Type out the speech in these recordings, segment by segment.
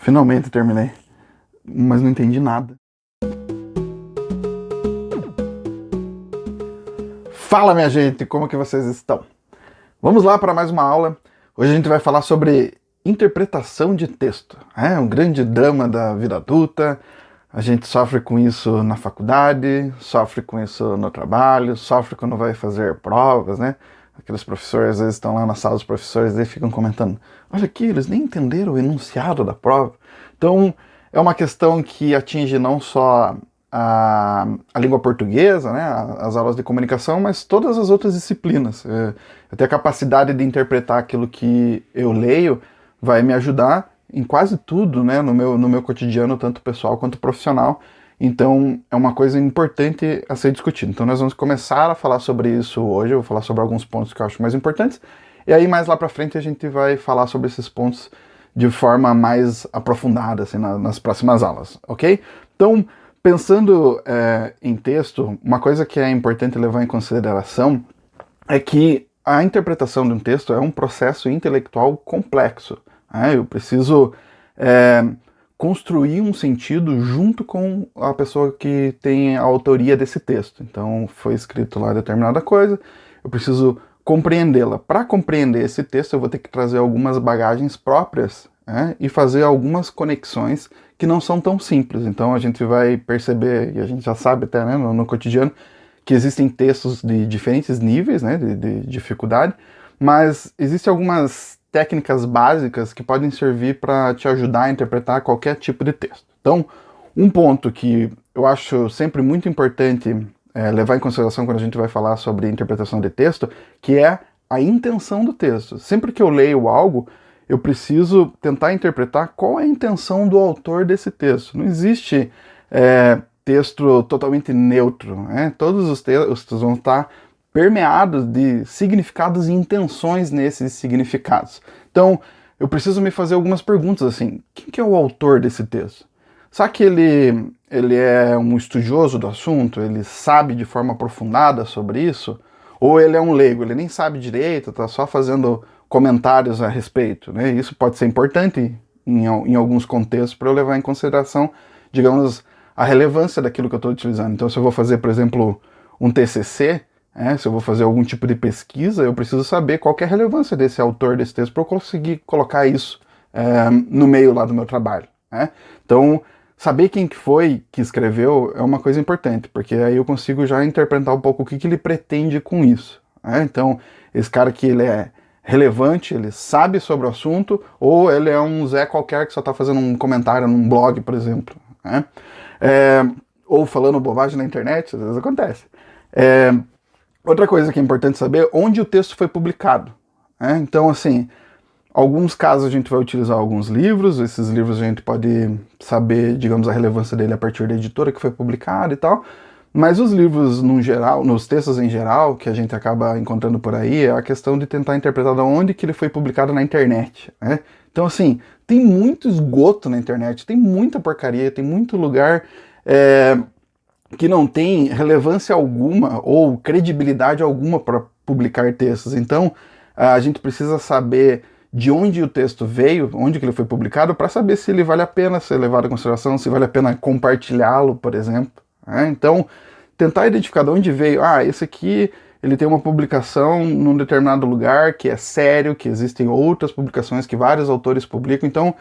Finalmente terminei, mas não entendi nada. Fala, minha gente, como que vocês estão? Vamos lá para mais uma aula. Hoje a gente vai falar sobre interpretação de texto. É um grande drama da vida adulta. A gente sofre com isso na faculdade, sofre com isso no trabalho, sofre quando vai fazer provas, né? Aqueles professores às vezes estão lá na sala dos professores e ficam comentando: olha aqui, eles nem entenderam o enunciado da prova. Então, é uma questão que atinge não só a língua portuguesa, né, as aulas de comunicação, mas todas as outras disciplinas. Eu tenho a capacidade de interpretar aquilo que eu leio, vai me ajudar em quase tudo, né, no meu cotidiano, tanto pessoal quanto profissional. Então, é uma coisa importante a ser discutida. Então, nós vamos começar a falar sobre isso hoje. Eu vou falar sobre alguns pontos que eu acho mais importantes. E aí, mais lá pra frente, a gente vai falar sobre esses pontos de forma mais aprofundada, assim, nas próximas aulas, ok? Então, pensando em texto, uma coisa que é importante levar em consideração é que a interpretação de um texto é um processo intelectual complexo. Né? Eu preciso construir um sentido junto com a pessoa que tem a autoria desse texto. Então, foi escrito lá determinada coisa, eu preciso compreendê-la. Para compreender esse texto, eu vou ter que trazer algumas bagagens próprias, né, e fazer algumas conexões que não são tão simples. Então, a gente vai perceber, e a gente já sabe até, né, no cotidiano, que existem textos de diferentes níveis, né, de dificuldade, mas existem algumas técnicas básicas que podem servir para te ajudar a interpretar qualquer tipo de texto. Então, um ponto que eu acho sempre muito importante levar em consideração quando a gente vai falar sobre interpretação de texto, que é a intenção do texto. Sempre que eu leio algo, eu preciso tentar interpretar qual é a intenção do autor desse texto. Não existe texto totalmente neutro, né? Todos os textos vão estar permeados de significados e intenções nesses significados. Então, eu preciso me fazer algumas perguntas assim: quem que é o autor desse texto? Será que ele é um estudioso do assunto? Ele sabe de forma aprofundada sobre isso? Ou ele é um leigo? Ele nem sabe direito, está só fazendo comentários a respeito, né? Isso pode ser importante em alguns contextos para eu levar em consideração, digamos, a relevância daquilo que eu estou utilizando. Então, se eu vou fazer, por exemplo, um TCC, se eu vou fazer algum tipo de pesquisa, eu preciso saber qual que é a relevância desse autor desse texto para eu conseguir colocar isso no meio lá do meu trabalho. Né? Então, saber quem que foi que escreveu é uma coisa importante, porque aí eu consigo já interpretar um pouco o que ele pretende com isso. Né? Então, esse cara aqui, ele é relevante, ele sabe sobre o assunto, ou ele é um Zé qualquer que só está fazendo um comentário num blog, por exemplo. Né? Ou falando bobagem na internet, às vezes acontece. Outra coisa que é importante saber, onde o texto foi publicado. Né? Então, assim, alguns casos a gente vai utilizar alguns livros, esses livros a gente pode saber, digamos, a relevância dele a partir da editora que foi publicada e tal, mas os livros, no geral, nos textos em geral, que a gente acaba encontrando por aí, é a questão de tentar interpretar de onde que ele foi publicado na internet. Né? Então, assim, tem muito esgoto na internet, tem muita porcaria, tem muito lugar que não tem relevância alguma ou credibilidade alguma para publicar textos. Então, a gente precisa saber de onde o texto veio, onde que ele foi publicado, para saber se ele vale a pena ser levado em consideração, se vale a pena compartilhá-lo, por exemplo. Né? Então, tentar identificar de onde veio. Esse aqui, ele tem uma publicação num determinado lugar que é sério, que existem outras publicações que vários autores publicam. Então,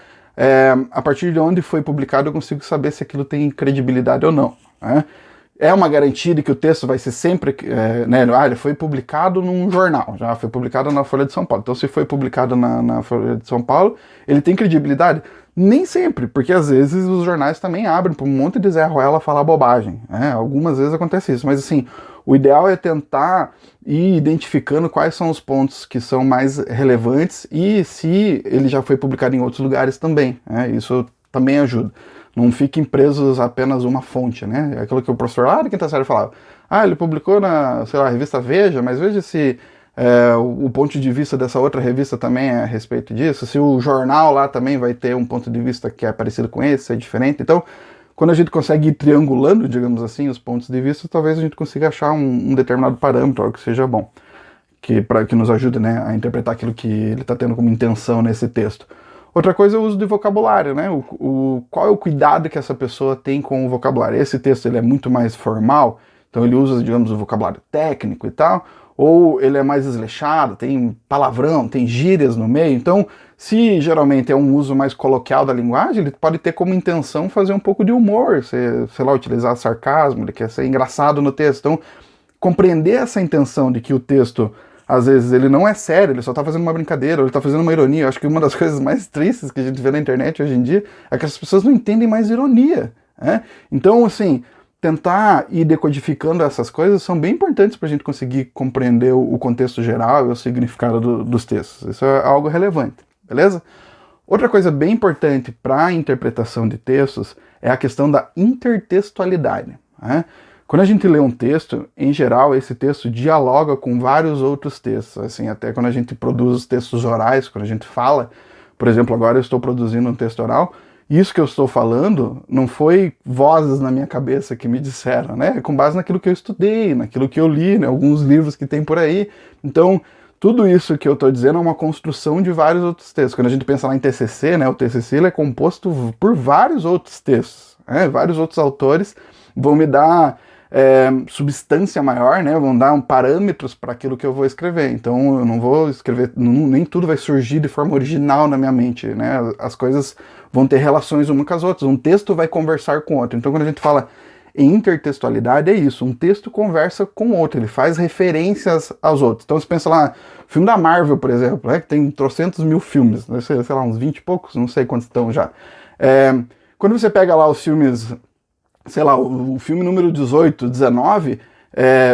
a partir de onde foi publicado, eu consigo saber se aquilo tem credibilidade ou não. Né? É uma garantia de que o texto vai ser sempre, ele foi publicado num jornal, já foi publicado na Folha de São Paulo. Então, se foi publicado na Folha de São Paulo, ele tem credibilidade? Nem sempre, porque às vezes os jornais também abrem para um monte de Zé Ruela falar bobagem. Algumas vezes acontece isso, mas assim, o ideal é tentar ir identificando quais são os pontos que são mais relevantes e se ele já foi publicado em outros lugares também. Isso também ajuda. Não fiquem presos a apenas uma fonte, né? É aquilo que o professor lá da quinta série falava. Ele publicou na, sei lá, revista Veja, mas veja se o ponto de vista dessa outra revista também é a respeito disso, se o jornal lá também vai ter um ponto de vista que é parecido com esse, é diferente. Então, quando a gente consegue ir triangulando, digamos assim, os pontos de vista, talvez a gente consiga achar um determinado parâmetro, algo que seja bom, que nos ajude, né, a interpretar aquilo que ele está tendo como intenção nesse texto. Outra coisa é o uso de vocabulário, né? Qual é o cuidado que essa pessoa tem com o vocabulário? Esse texto ele é muito mais formal, então ele usa, digamos, o vocabulário técnico e tal, ou ele é mais desleixado, tem palavrão, tem gírias no meio. Então, se geralmente é um uso mais coloquial da linguagem, ele pode ter como intenção fazer um pouco de humor, sei lá, utilizar sarcasmo, ele quer ser engraçado no texto. Então, compreender essa intenção de que o texto, às vezes, ele não é sério, ele só tá fazendo uma brincadeira, ele tá fazendo uma ironia. Eu acho que uma das coisas mais tristes que a gente vê na internet hoje em dia é que as pessoas não entendem mais ironia, né? Então, assim, tentar ir decodificando essas coisas são bem importantes para a gente conseguir compreender o contexto geral e o significado dos textos. Isso é algo relevante, beleza? Outra coisa bem importante para a interpretação de textos é a questão da intertextualidade, né? Quando a gente lê um texto, em geral, esse texto dialoga com vários outros textos, assim, até quando a gente produz os textos orais, quando a gente fala, por exemplo, agora eu estou produzindo um texto oral, isso que eu estou falando não foi vozes na minha cabeça que me disseram, né? É com base naquilo que eu estudei, naquilo que eu li, né? Alguns livros que tem por aí. Então, tudo isso que eu estou dizendo é uma construção de vários outros textos. Quando a gente pensa lá em TCC, né? O TCC ele é composto por vários outros textos, né? Vários outros autores vão me dar substância maior, né? Vão dar parâmetros para aquilo que eu vou escrever. Então eu não vou escrever, nem tudo vai surgir de forma original na minha mente, né? As coisas vão ter relações umas com as outras. Um texto vai conversar com o outro. Então quando a gente fala em intertextualidade é isso. Um texto conversa com o outro. Ele faz referências aos outros. Então você pensa lá, filme da Marvel, por exemplo, né? Que tem trocentos mil filmes, sei lá, uns 20 e poucos, não sei quantos estão já. Quando você pega lá os filmes, sei lá, o filme número 18, 19,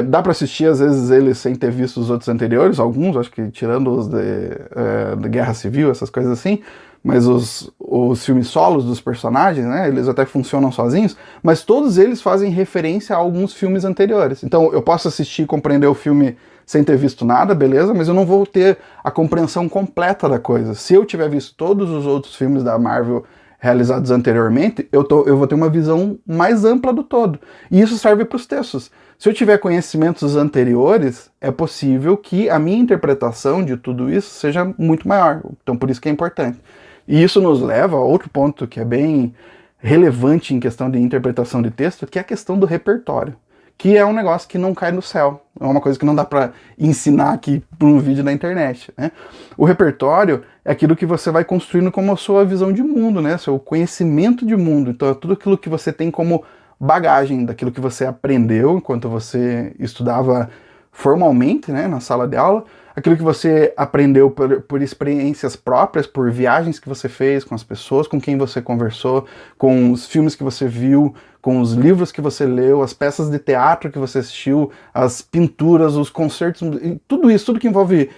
dá para assistir às vezes ele sem ter visto os outros anteriores, alguns, acho que tirando os de Guerra Civil, essas coisas assim, mas os filmes solos dos personagens, né, eles até funcionam sozinhos, mas todos eles fazem referência a alguns filmes anteriores. Então eu posso assistir e compreender o filme sem ter visto nada, beleza, mas eu não vou ter a compreensão completa da coisa. Se eu tiver visto todos os outros filmes da Marvel realizados anteriormente, eu vou ter uma visão mais ampla do todo. E isso serve para os textos. Se eu tiver conhecimentos anteriores, é possível que a minha interpretação de tudo isso seja muito maior. Então, por isso que é importante. E isso nos leva a outro ponto que é bem relevante em questão de interpretação de texto, que é a questão do repertório, que é um negócio que não cai no céu. É uma coisa que não dá para ensinar aqui por um vídeo na internet, né? O repertório é aquilo que você vai construindo como a sua visão de mundo, né? Seu conhecimento de mundo. Então é tudo aquilo que você tem como bagagem daquilo que você aprendeu enquanto você estudava formalmente, né, na sala de aula, aquilo que você aprendeu por experiências próprias, por viagens que você fez com as pessoas com quem você conversou, com os filmes que você viu, com os livros que você leu, as peças de teatro que você assistiu, as pinturas, os concertos, tudo isso, tudo que envolve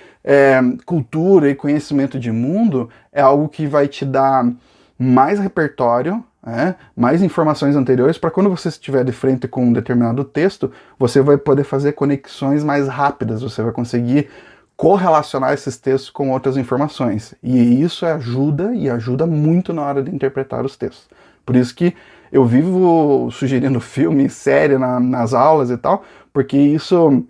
cultura e conhecimento de mundo, é algo que vai te dar mais repertório, mais informações anteriores, para quando você estiver de frente com um determinado texto, você vai poder fazer conexões mais rápidas, você vai conseguir correlacionar esses textos com outras informações. E isso ajuda, e ajuda muito na hora de interpretar os textos. Por isso que eu vivo sugerindo filme, série nas aulas e tal, porque isso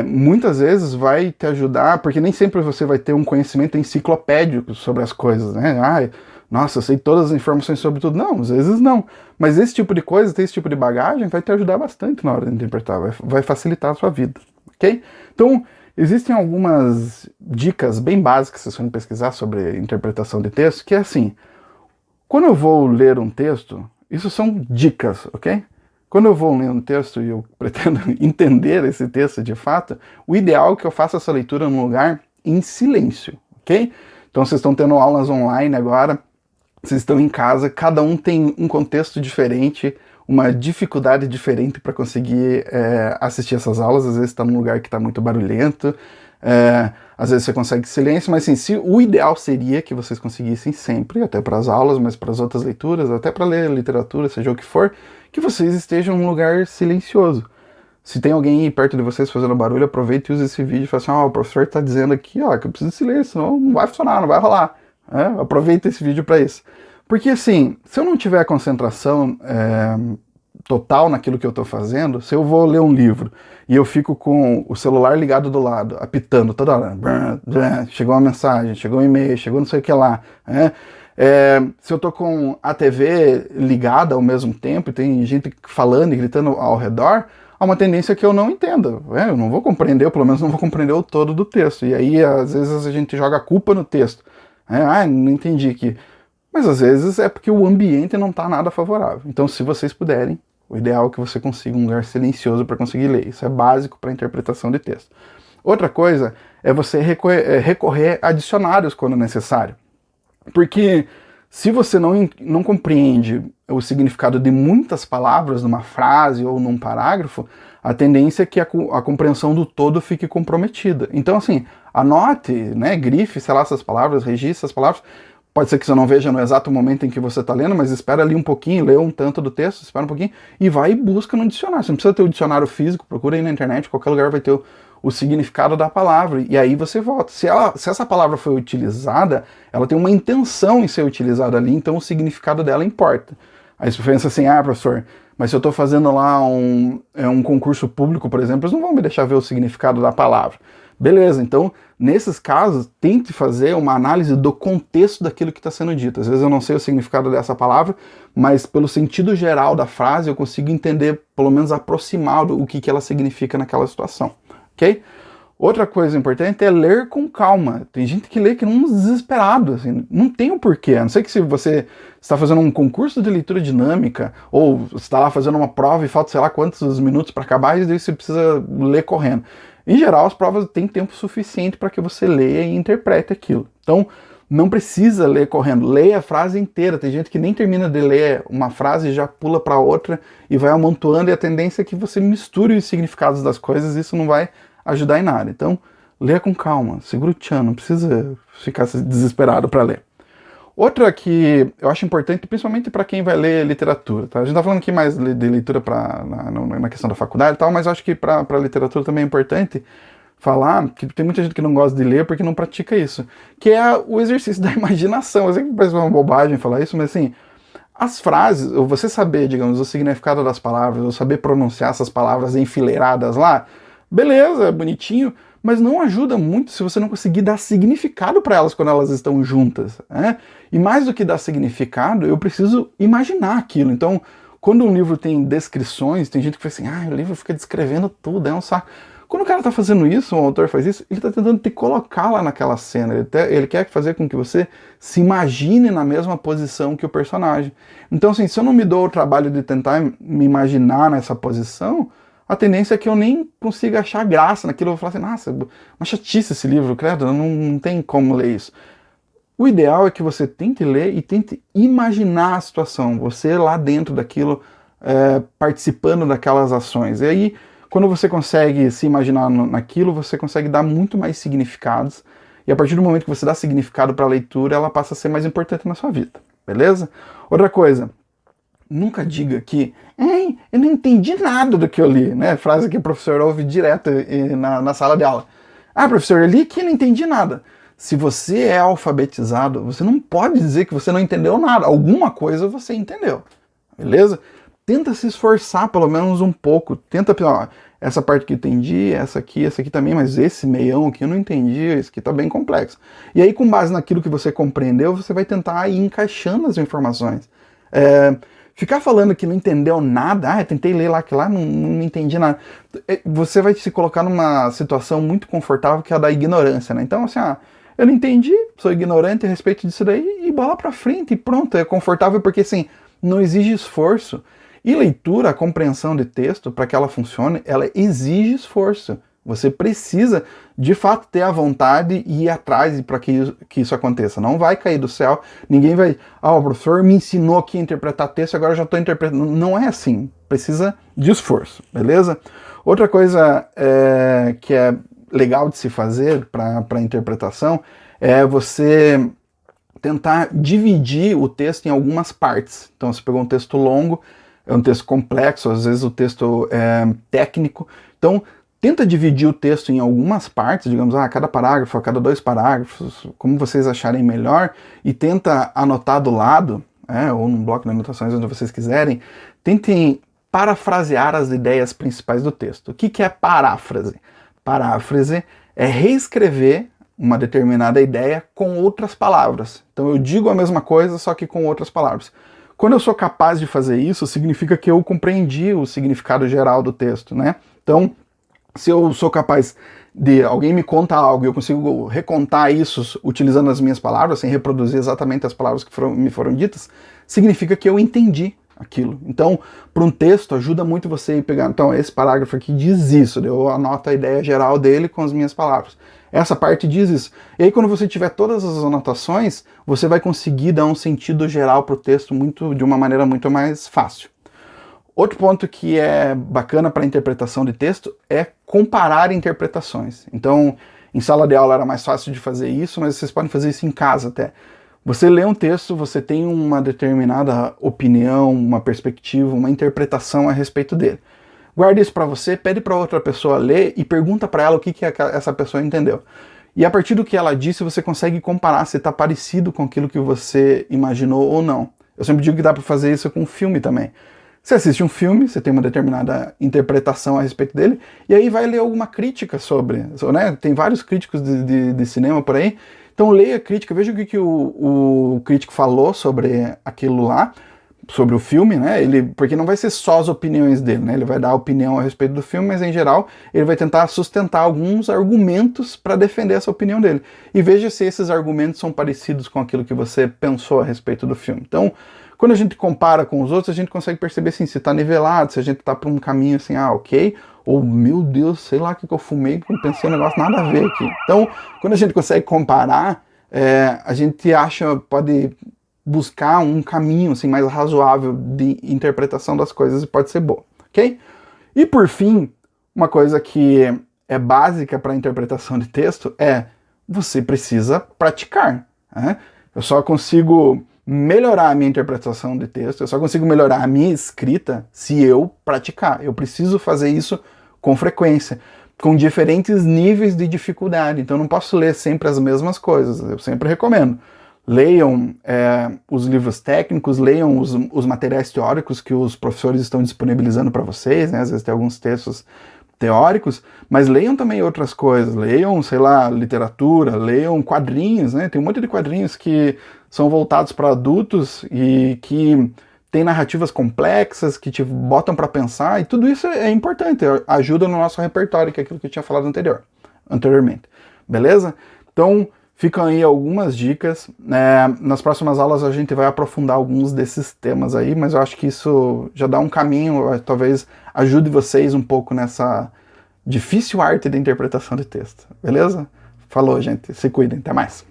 muitas vezes vai te ajudar, porque nem sempre você vai ter um conhecimento enciclopédico sobre as coisas, né? Nossa, eu sei todas as informações sobre tudo. Não, às vezes não. Mas esse tipo de coisa, ter esse tipo de bagagem, vai te ajudar bastante na hora de interpretar, vai facilitar a sua vida, ok? Então, existem algumas dicas bem básicas, se você for pesquisar sobre interpretação de texto, que é assim, quando eu vou ler um texto, isso são dicas, ok? Quando eu vou ler um texto e eu pretendo entender esse texto de fato, o ideal é que eu faça essa leitura num lugar em silêncio, ok? Então vocês estão tendo aulas online agora, vocês estão em casa, cada um tem um contexto diferente, uma dificuldade diferente para conseguir assistir essas aulas. Às vezes está num lugar que está muito barulhento, às vezes você consegue silêncio, mas assim, o ideal seria que vocês conseguissem sempre, até para as aulas, mas para as outras leituras, até para ler literatura, seja o que for, que vocês estejam num lugar silencioso. Se tem alguém aí perto de vocês fazendo barulho, aproveite e use esse vídeo e fala assim, o professor está dizendo aqui, que eu preciso de silêncio, senão não vai funcionar, não vai rolar. Aproveita esse vídeo para isso. Porque assim, se eu não tiver concentração total naquilo que eu estou fazendo, se eu vou ler um livro e eu fico com o celular ligado do lado, apitando toda hora, chegou uma mensagem, chegou um e-mail, chegou não sei o que lá, Se eu tô com a TV ligada ao mesmo tempo e tem gente falando e gritando ao redor, há uma tendência que eu não entenda. Eu não vou compreender, ou pelo menos não vou compreender o todo do texto. E aí, às vezes, a gente joga a culpa no texto. Não entendi aqui. Mas às vezes é porque o ambiente não está nada favorável. Então, se vocês puderem, o ideal é que você consiga um lugar silencioso para conseguir ler. Isso é básico para a interpretação de texto. Outra coisa é você recorrer a dicionários quando necessário. Porque se você não compreende o significado de muitas palavras numa frase ou num parágrafo, a tendência é que a compreensão do todo fique comprometida. Então, assim, anote, né, grife, sei lá, essas palavras, registre essas palavras. Pode ser que você não veja no exato momento em que você está lendo, mas espera ali um pouquinho, lê um tanto do texto, espera um pouquinho e vai e busca no dicionário. Você não precisa ter o dicionário físico, procura aí na internet, qualquer lugar vai ter o significado da palavra, e aí você volta. Se essa palavra foi utilizada, ela tem uma intenção em ser utilizada ali, então o significado dela importa. Aí você pensa assim, professor, mas se eu estou fazendo lá um concurso público, por exemplo, eles não vão me deixar ver o significado da palavra. Beleza, então, nesses casos, tente fazer uma análise do contexto daquilo que está sendo dito. Às vezes eu não sei o significado dessa palavra, mas pelo sentido geral da frase eu consigo entender, pelo menos aproximar o que ela significa naquela situação. Ok? Outra coisa importante é ler com calma. Tem gente que lê que não desesperado, assim, não tem um porquê. A não ser que se você está fazendo um concurso de leitura dinâmica, ou está lá fazendo uma prova e falta sei lá quantos minutos para acabar, e daí você precisa ler correndo. Em geral, as provas têm tempo suficiente para que você leia e interprete aquilo. Então, não precisa ler correndo, leia a frase inteira. Tem gente que nem termina de ler uma frase e já pula para outra e vai amontoando, e a tendência é que você misture os significados das coisas, e isso não vai ajudar em nada. Então, leia com calma, segura o tchan, não precisa ficar desesperado para ler. Outra que eu acho importante, principalmente para quem vai ler literatura, tá? A gente está falando aqui mais de leitura na questão da faculdade e tal, mas eu acho que para literatura também é importante falar que tem muita gente que não gosta de ler porque não pratica isso, que é o exercício da imaginação. Eu sei que parece uma bobagem falar isso, mas assim, as frases, ou você saber, digamos, o significado das palavras, ou saber pronunciar essas palavras enfileiradas lá, beleza, bonitinho, mas não ajuda muito se você não conseguir dar significado para elas quando elas estão juntas, né? E mais do que dar significado, eu preciso imaginar aquilo. Então, quando um livro tem descrições, tem gente que fala assim, o livro fica descrevendo tudo, é um saco. Quando o cara está fazendo isso, um autor faz isso, ele está tentando te colocar lá naquela cena, ele quer fazer com que você se imagine na mesma posição que o personagem. Então, assim, se eu não me dou o trabalho de tentar me imaginar nessa posição, a tendência é que eu nem consiga achar graça naquilo. Eu vou falar assim, nossa, uma chatice esse livro, credo, não tem como ler isso. O ideal é que você tente ler e tente imaginar a situação, você lá dentro daquilo, participando daquelas ações. E aí, quando você consegue se imaginar naquilo, você consegue dar muito mais significados, e a partir do momento que você dá significado para a leitura, ela passa a ser mais importante na sua vida, beleza? Outra coisa, nunca diga que eu não entendi nada do que eu li, né? Frase que o professor ouve direto na sala de aula. Professor, eu li que não entendi nada. Se você é alfabetizado, você não pode dizer que você não entendeu nada. Alguma coisa você entendeu, beleza? Tenta se esforçar pelo menos um pouco. Tenta, essa parte que eu entendi, essa aqui também, mas esse meião aqui eu não entendi, esse aqui tá bem complexo. E aí, com base naquilo que você compreendeu, você vai tentar ir encaixando as informações. Ficar falando que não entendeu nada, eu tentei ler lá que lá, não entendi nada. Você vai se colocar numa situação muito confortável, que é a da ignorância, né? Então, assim, eu não entendi, sou ignorante a respeito disso daí, e bola pra frente, e pronto, é confortável, porque assim, não exige esforço. E leitura, a compreensão de texto, para que ela funcione, ela exige esforço. Você precisa, de fato, ter a vontade e ir atrás para que isso aconteça. Não vai cair do céu, ninguém vai... o professor me ensinou aqui a interpretar texto, agora eu já estou interpretando. Não é assim, precisa de esforço, beleza? Outra coisa que é legal de se fazer para interpretação é você tentar dividir o texto em algumas partes. Então, você pegou um texto longo, é um texto complexo, às vezes o texto é técnico, então tenta dividir o texto em algumas partes, digamos, a cada parágrafo, a cada 2 parágrafos, como vocês acharem melhor, e tenta anotar do lado, ou num bloco de anotações, onde vocês quiserem, tentem parafrasear as ideias principais do texto. O que é paráfrase? Paráfrase é reescrever uma determinada ideia com outras palavras. Então eu digo a mesma coisa, só que com outras palavras. Quando eu sou capaz de fazer isso, significa que eu compreendi o significado geral do texto, né? Então, se eu sou capaz de alguém me conta algo e eu consigo recontar isso utilizando as minhas palavras, sem reproduzir exatamente as palavras que me foram ditas, significa que eu entendi aquilo. Então, para um texto, ajuda muito você ir pegar, então, esse parágrafo aqui diz isso, eu anoto a ideia geral dele com as minhas palavras. Essa parte diz isso. E aí, quando você tiver todas as anotações, você vai conseguir dar um sentido geral para o texto de uma maneira muito mais fácil. Outro ponto que é bacana para interpretação de texto é comparar interpretações. Então, em sala de aula era mais fácil de fazer isso, mas vocês podem fazer isso em casa até. Você lê um texto, você tem uma determinada opinião, uma perspectiva, uma interpretação a respeito dele. Guarda isso para você, pede para outra pessoa ler e pergunta para ela o que essa pessoa entendeu. E a partir do que ela disse, você consegue comparar se está parecido com aquilo que você imaginou ou não. Eu sempre digo que dá para fazer isso com filme também. Você assiste um filme, você tem uma determinada interpretação a respeito dele, e aí vai ler alguma crítica sobre, né? Tem vários críticos de cinema por aí, então leia a crítica, veja o que o crítico falou sobre aquilo lá, sobre o filme, né? Porque não vai ser só as opiniões dele, né? Ele vai dar a opinião a respeito do filme, mas em geral ele vai tentar sustentar alguns argumentos para defender essa opinião dele. E veja se esses argumentos são parecidos com aquilo que você pensou a respeito do filme. Então, quando a gente compara com os outros, a gente consegue perceber assim, se está nivelado, se a gente está por um caminho assim, ok, ou meu Deus, sei lá o que eu fumei, porque eu pensei um negócio nada a ver aqui. Então, quando a gente consegue comparar, a gente pode buscar um caminho assim, mais razoável de interpretação das coisas e pode ser boa, ok? E por fim, uma coisa que é básica para a interpretação de texto é você precisa praticar, né? Eu só consigo melhorar a minha interpretação de texto, eu só consigo melhorar a minha escrita se eu praticar. Eu preciso fazer isso com frequência, com diferentes níveis de dificuldade. Então eu não posso ler sempre as mesmas coisas. Eu sempre recomendo. Leiam os livros técnicos, leiam os materiais teóricos que os professores estão disponibilizando para vocês, né? Às vezes tem alguns textos teóricos, mas leiam também outras coisas, leiam, sei lá, literatura, leiam quadrinhos, né? Tem um monte de quadrinhos que são voltados para adultos e que tem narrativas complexas, que te botam para pensar, e tudo isso é importante, ajuda no nosso repertório, que é aquilo que eu tinha falado anteriormente. Beleza? Então, ficam aí algumas dicas. Nas próximas aulas a gente vai aprofundar alguns desses temas aí, mas eu acho que isso já dá um caminho, talvez ajude vocês um pouco nessa difícil arte da interpretação de texto. Beleza? Falou, gente. Se cuidem. Até mais.